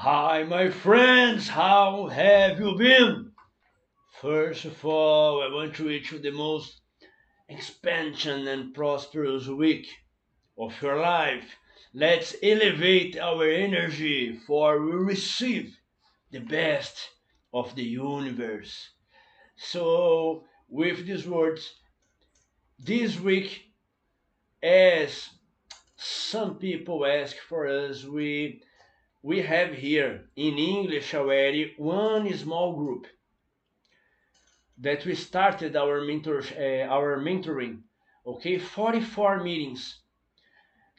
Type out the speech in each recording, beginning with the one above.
Hi, my friends, how have you been? First of all, I want to wish you the most expansion and prosperous week of your life. Let's elevate our energy, for we receive the best of the universe. So, with these words, this week, as some people ask for us, we have here in English already one small group that we started our mentoring. Okay, 44 meetings.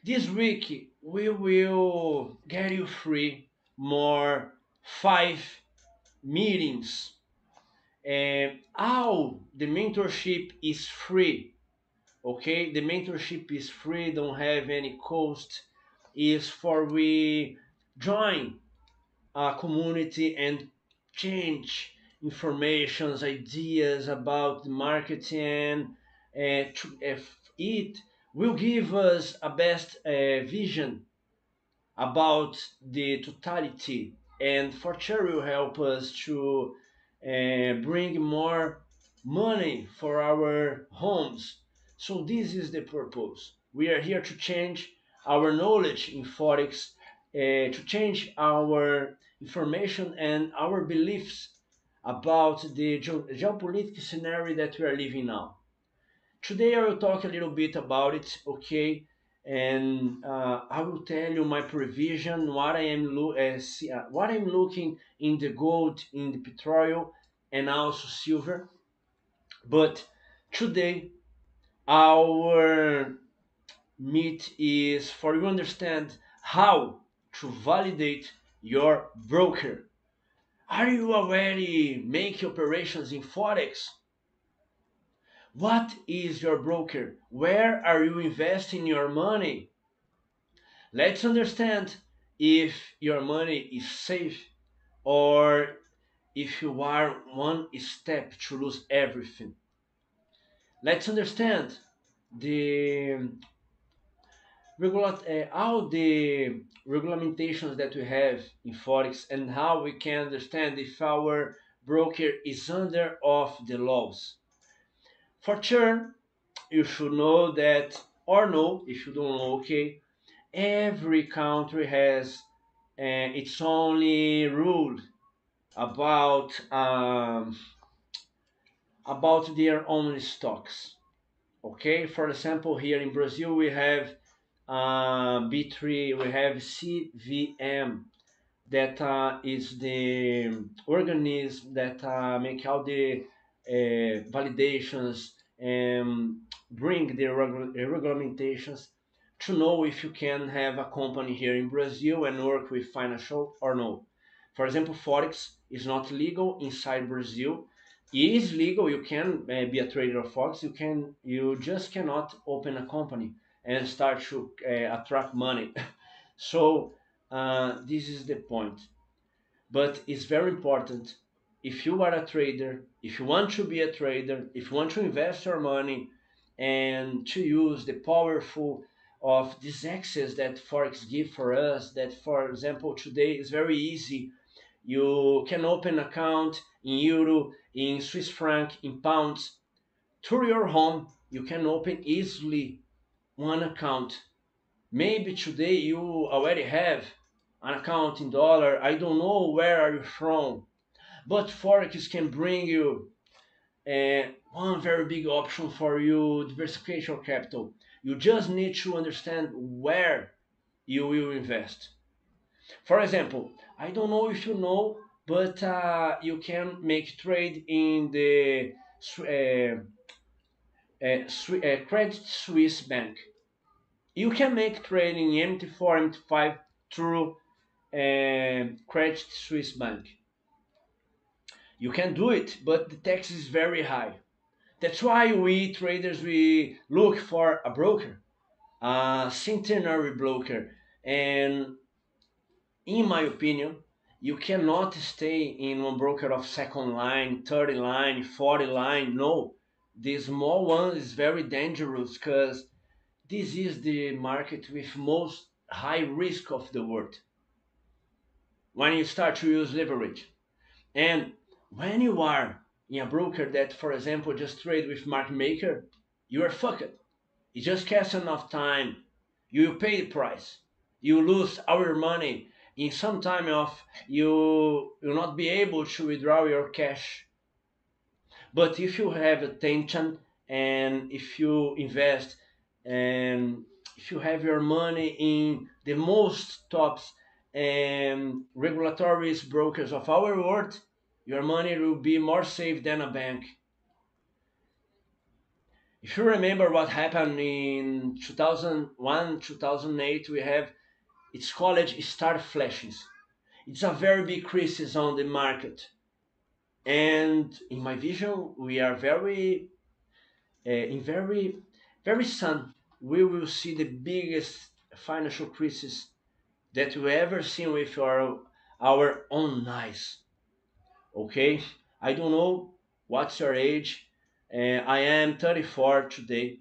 This week we will get you free more 5 meetings. And how the mentorship is free. Okay, the mentorship is free, don't have any cost. Is for we join a community and change informations, ideas about the marketing. It will give us a best vision about the totality, and for sure will help us to bring more money for our homes. So this is the purpose. We are here to change our knowledge in Forex, to change our information and our beliefs about the geopolitical scenario that we are living now. Today I will talk a little bit about it, okay? And I will tell you my prevision, what I'm looking in the gold, in the petrol, and also silver. But today our meet is for you understand how to validate your broker. Are you already making operations in Forex? What is your broker? Where are you investing your money? Let's understand if your money is safe or if you are one step to lose everything. Let's understand the all the regulamentations that we have in Forex and how we can understand if our broker is under of the laws. For sure, you should know that, or know if you don't know, okay, every country has its only rule about about their own stocks. Okay, for example, here in Brazil we have B3, we have CVM, that is the organism that make all the validations and bring the regulamentations to know if you can have a company here in Brazil and work with financial or no. For example, Forex is not legal inside Brazil. It is legal. You can be a trader of Forex. You just cannot open a company and start to attract money. So this is the point. But it's very important, if you are a trader, if you want to be a trader, if you want to invest your money and to use the powerful of this access that Forex give for us, that for example today is very easy. You can open account in euro, in Swiss franc, in pounds. Through your home, you can open easily one account. Maybe today you already have an account in dollar. I don't know where are you from, but Forex can bring you one very big option for you, diversification of capital. You just need to understand where you will invest. For example, I don't know if you know, but you can make trade in the Credit Suisse Bank. You can make trade in MT4, MT5 through Credit Suisse Bank. You can do it, but the tax is very high. That's why we traders we look for a broker, a centenary broker. And in my opinion, you cannot stay in one broker of second line, 30 line, 40 line. No, the small one is very dangerous because this is the market with most high risk of the world. when you start to use leverage. And when you are in a broker that, for example, just trade with market maker, you are fucked. It's just question of time. You will pay the price. You lose our money in some time of you will not be able to withdraw your cash. But if you have attention and if you invest and if you have your money in the most tops and regulatory brokers of our world, your money will be more safe than a bank. If you remember what happened in 2001, 2008, we have it's called star flashes. It's a very big crisis on the market. And in my vision, we are in very soon we will see the biggest financial crisis that we ever seen with our own eyes. Okay, I don't know what's your age. I am 34 today.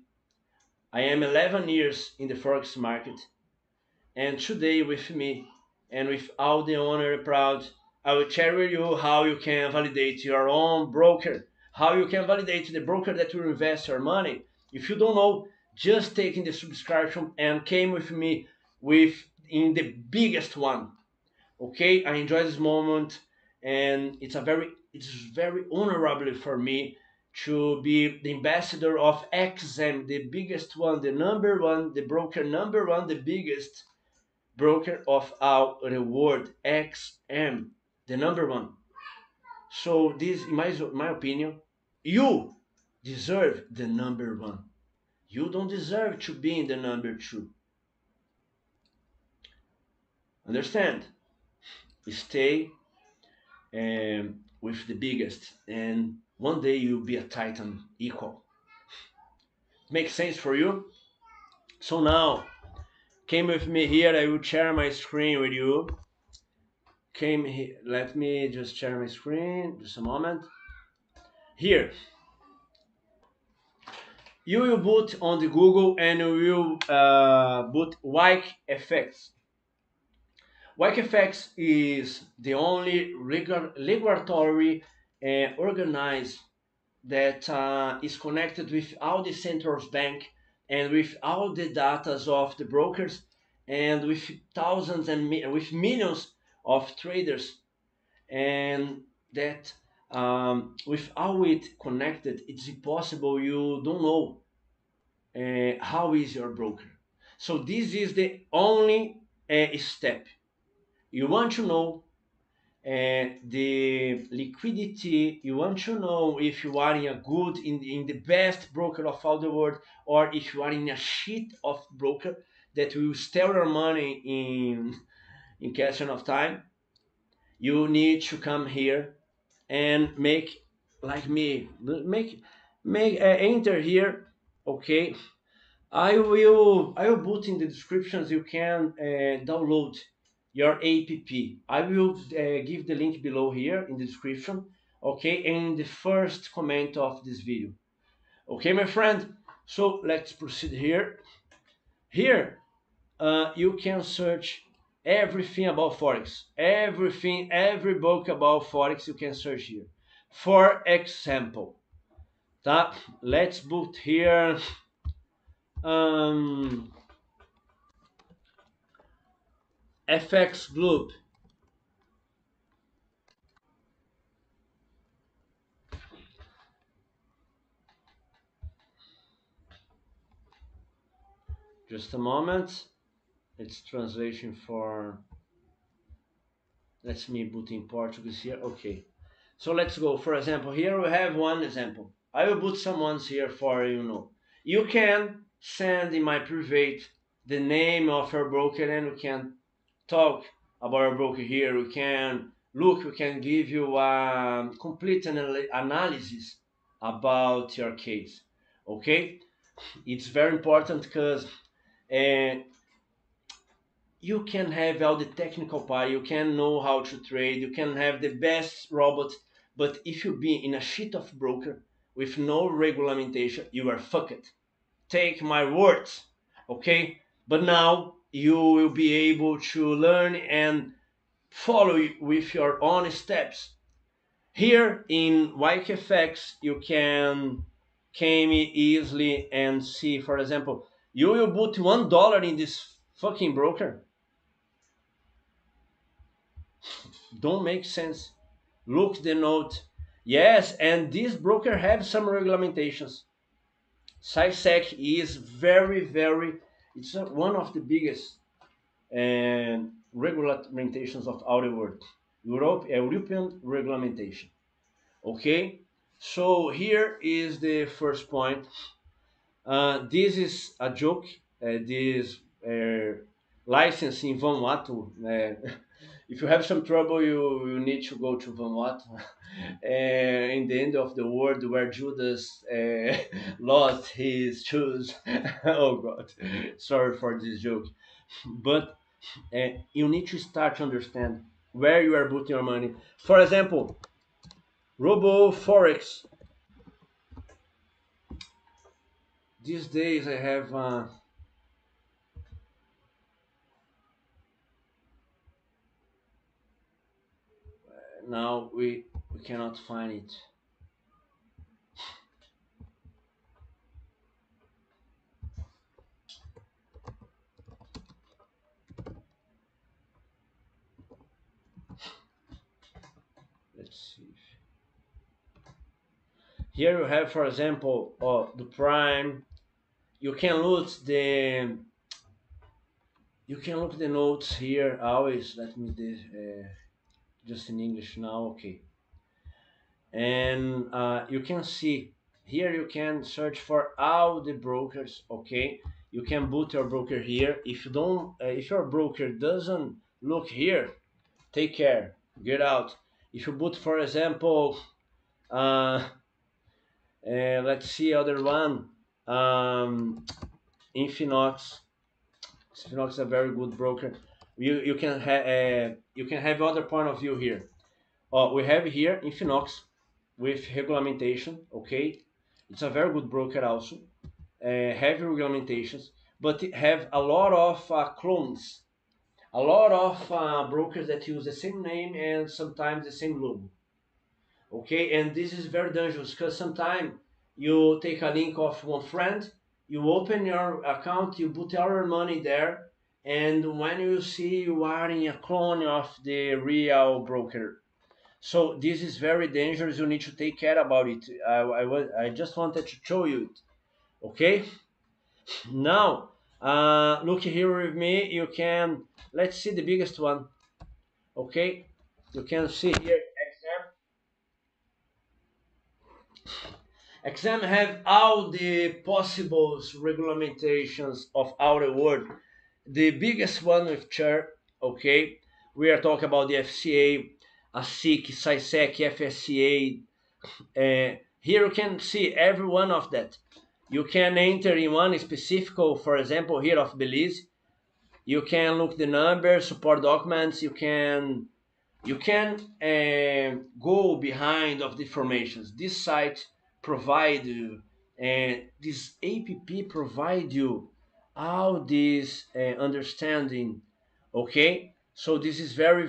I am 11 years in the forex market, and today with me and with all the honor and proud, I will share with you how you can validate your own broker, how you can validate the broker that will invest your money. If you don't know, just taking the subscription and came with me with in the biggest one. Okay, I enjoy this moment, and it's very honorable for me to be the ambassador of XM, the biggest one, the number one, the broker number one, the biggest broker of our reward, XM, the number one. So this, in my opinion, you deserve the number one. You don't deserve to be in the number two. Understand? Stay with the biggest, and one day you'll be a titan equal. Makes sense for you? So now, came with me here. I will share my screen with you. Came here. Let me just share my screen. Just a moment. Here, you will boot on the Google and you will boot YFX. YFX is the only regulatory organized that is connected with all the central bank and with all the data of the brokers and with thousands and with millions of traders, and that with all it connected, it's impossible you don't know how is your broker. So this is the only step. You want to know the liquidity. You want to know if you are in a good in the best broker of all the world, or if you are in a shit of broker that will steal your money in question of time. You need to come here and make like me, make enter here. Okay, I will put in the descriptions. You can download your app. I will give the link below here in the description. Okay, and in the first comment of this video. Okay, my friend. So let's proceed here. Here, you can search everything about forex. Everything, every book about forex you can search here. For example, that let's put here. Um, FX Globe. Just a moment. It's translation for. Let me put in Portuguese here. Okay. So let's go. For example, here we have one example. I will put some ones here for you know. You can send in my private the name of your broker and we can talk about your broker here. We can look, we can give you a complete analysis about your case. Okay? It's very important because uh, you can have all the technical part, you can know how to trade, you can have the best robot, but if you be in a shit of broker with no regulation, you are fucked. Take my words, okay? But now you will be able to learn and follow with your own steps. Here in YKFX, you can came easily and see, for example, you will put $1 in this fucking broker. Don't make sense. Look the note. Yes, and this broker have some regulamentations. SciSec is very, it's one of the biggest regulamentations of our world. European regulamentation. Okay, so here is the first point. This is a joke. This license in Vanuatu. If you have some trouble, you need to go to Vanuatu. In the end of the world, where Judas lost his shoes. Oh God, sorry for this joke. But you need to start to understand where you are putting your money. For example, Robo Forex. These days I have now we cannot find it. Let's see. Here you have, for example, the prime. You can look the notes here always. Let me just in English now. Okay, and you can see here. You can search for all the brokers. Okay, you can boot your broker here. If you don't, if your broker doesn't look here, take care. Get out. If you boot, for example, uh, let's see other one. Infinox. Infinox is a very good broker. You can have other point of view here. We have here Infinox with regulamentation. Okay, it's a very good broker also. Heavy regulamentations, but it have a lot of clones. A lot of brokers that use the same name and sometimes the same logo. Okay, and this is very dangerous because sometimes you take a link of one friend, you open your account, you put all your money there, and when you see you are in a clone of the real broker. So this is very dangerous. You need to take care about it. I just wanted to show you it. Okay, now look here with me. You can, let's see the biggest one. Okay, you can see here exam have all the possible regulamentations of our world. The biggest one with chair, okay, we are talking about the FCA, ASIC, SciSec, FSCA. Here you can see every one of that. You can enter in one specific, for example, here of Belize. You can look the numbers, support documents. You can go behind of the informations. This site provide you, and this app provide you all this understanding. Okay, so this is very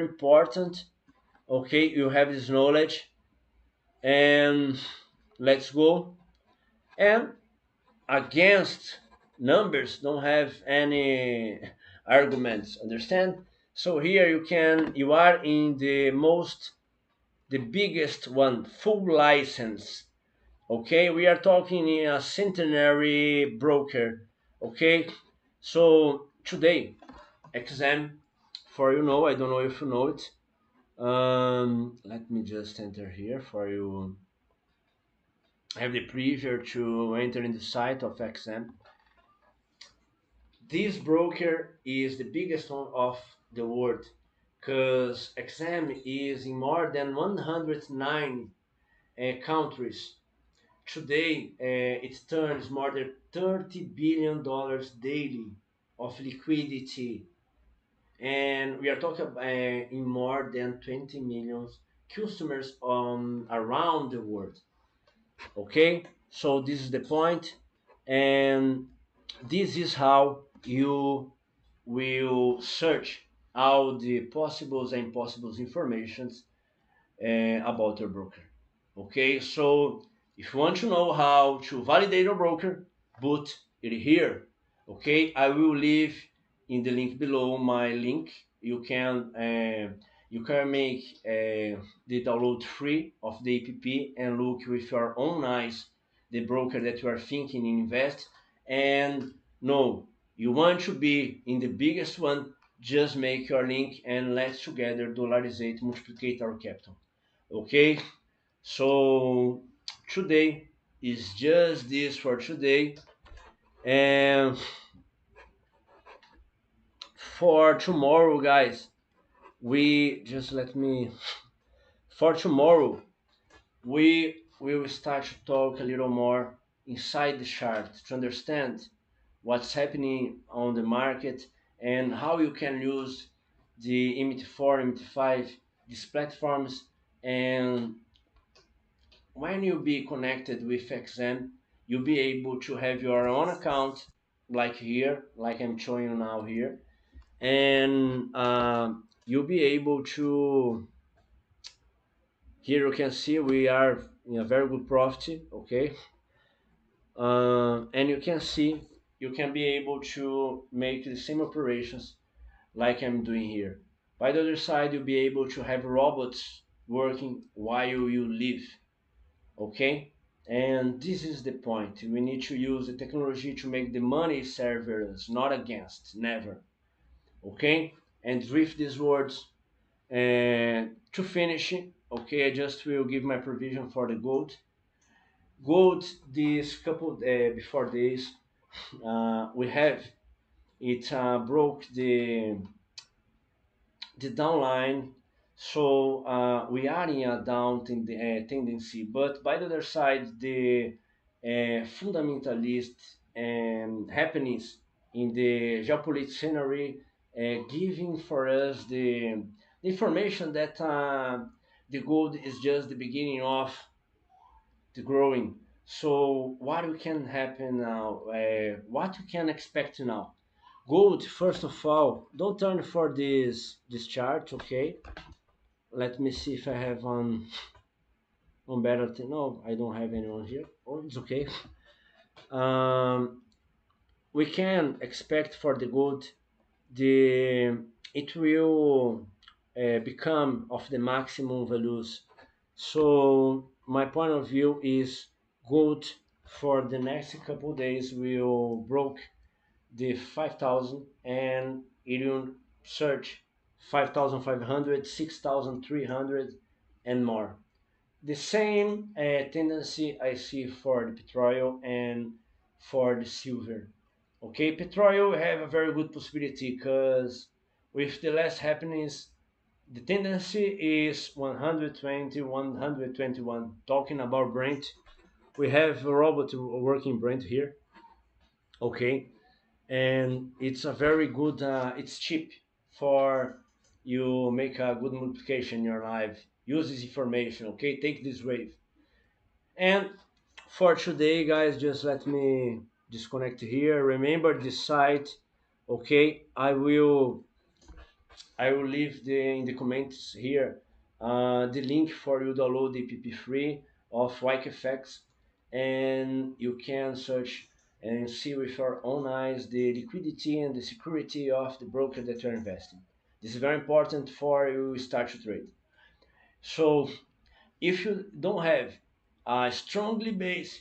important. Okay, you have this knowledge, and let's go. And against numbers don't have any arguments, understand? So here you are in the biggest one, full license. Okay, we are talking in a centenary broker. Okay, so today exam, for I don't know if you know it. Let me just enter here for you. I have the pleasure to enter in the site of exam. This broker is the biggest one of the world because exam is in more than 109 countries. Today, it turns more than $30 billion daily of liquidity, and we are talking in more than 20 million customers around the world. Okay, so this is the point, and this is how you will search all the possibles and impossibles informations about your broker. Okay, so if you want to know how to validate your broker, put it here. Okay, I will leave in the link below my link. You can make the download free of the app and look with your own eyes the broker that you are thinking invest. And no, you want to be in the biggest one, just make your link and let's together dollarizate, multiplicate our capital. Okay, so today is just this for today. And for tomorrow, guys, we just let me for tomorrow we will start to talk a little more inside the chart to understand what's happening on the market and how you can use the MT4, MT5, these platforms. And when you be connected with XM, you'll be able to have your own account, like here, like I'm showing you now here, and you'll be able to. Here you can see we are in a very good profit, okay, and you can see you can be able to make the same operations like I'm doing here. By the other side, you'll be able to have robots working while you live. Okay, and this is the point. We need to use the technology to make the money serve us, not against, never. Okay, and with these words, to finish, okay, I just will give my provision for the gold. This couple before this, we have it broke the downline. So we are in a tendency, but by the other side, the fundamentalist happenings in the geopolitical scenario giving for us the information that the gold is just the beginning of the growing. So what we can happen now? What we can expect now? Gold, first of all, don't turn for this chart, okay? Let me see if I have on better thing. No, I don't have anyone here. Oh, it's okay. Um, we can expect for the gold the it will become of the maximum values. So my point of view is gold for the next couple days will broke the 5,000 and it will search 5,500, 6,300, and more. The same tendency I see for the petrol and for the silver. Okay, petrol have a very good possibility because with the last happenings, the tendency is 120, 121. Talking about Brent, we have a robot working Brent here. Okay, and it's a very good it's cheap for you make a good multiplication in your life. Use this information, okay, take this wave. And for today, guys, just let me disconnect here. Remember this site, okay, I will leave in the comments here the link for you download the app free of YKFX, and you can search and see with your own eyes the liquidity and the security of the broker that you're investing. This is very important for you start to trade. So if you don't have a strongly base,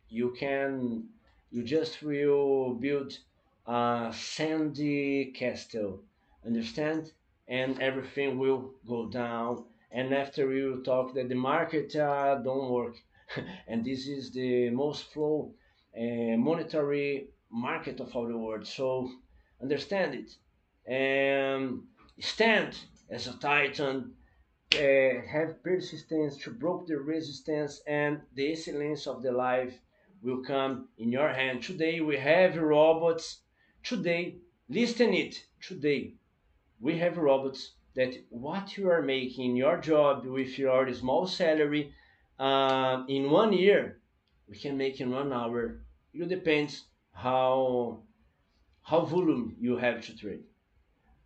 you can you just will build a sandy castle, understand, and everything will go down. And after we will talk that the market don't work and this is the most flow monetary market of all the world. So understand it and stand as a titan, have persistence to break the resistance, and the excellence of the life will come in your hand. Today we have robots. Today, listen it. Today we have robots that what you are making in your job with your small salary in 1 year, we can make in 1 hour. It depends how volume you have to trade.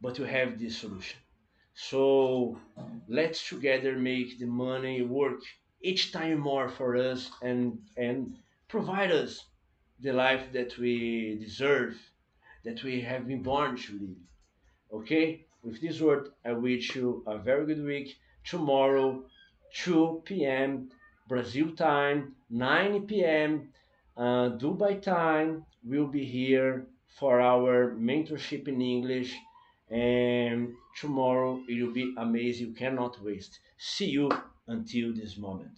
but you have this solution. So let's together make the money work each time more for us, and provide us the life that we deserve, that we have been born to live. Okay? With this word, I wish you a very good week. Tomorrow, 2 p.m. Brazil time, 9 p.m. Dubai time, we'll be here for our mentorship in English. And tomorrow it will be amazing. You cannot waste. See you until this moment.